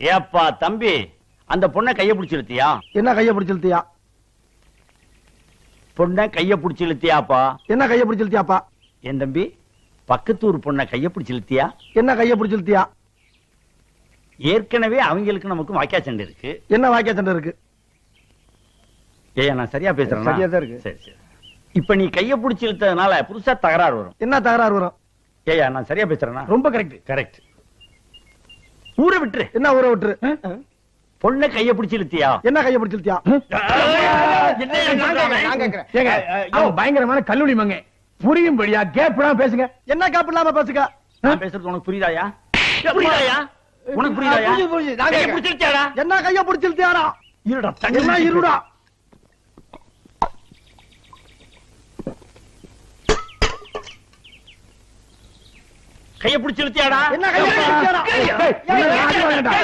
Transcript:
ஏப்பா தம்பி, அந்த பொண்ணை கைய பிடிச்சு இழுத்தியா? என்ன கைய பிடிச்சு இழுத்தியா? பொண்ணை கைய பிடிச்சு இழுத்தியாப்பா? என்ன கைய பிடிச்சு இழுத்தியாப்பா? என் தம்பி, பக்கத்தூர் பொண்ணை கைய பிடிச்சு இழுத்தியா? என்ன கைய பிடிச்சு இழுத்தியா? ஏற்கனவே அவங்களுக்கு நமக்கு வாக்கியா சண்டை இருக்கு. என்ன வாக்கியா சண்டை இருக்கு? ஏய், நான் சரியா பேசுறேன்? சரியா தான் இருக்கு. சரி சரி. இப்ப நீ கைய பிடிச்சு இழுத்ததுனால புதுசா தகராறு வரும். என்ன தகராறு வரும்? ஏயா, நான் சரியா பேசுறேன்னா? ரொம்ப கரெக்ட். கரெக்ட். ஊரை விட்டுரு. என்ன ஊரை விட்டுரு? பொண்ணை கைய பிடிச்சு இழுத்தியா? என்ன கைய பிடிச்சு இழுத்தியா? பயங்கரமான கல்லூரி மங்க புரியும்படியா கேப்லாம் பேசுங்க. என்ன கேப் இல்லாம பேசுங்க. நான் பேசுறது உனக்கு புரியுதாயா? புரியுதாயா? உனக்கு புரியுதாயா? கைய பிடிச்சு இழுத்தியாடா? என்ன கைய பிடிச்சு இழுத்தியாடா? இருடா, என்ன இருடா? கைய பிடிச்சு இழுத்தியாடா? என்ன கைய பிடிச்சு இழுத்தியாடா?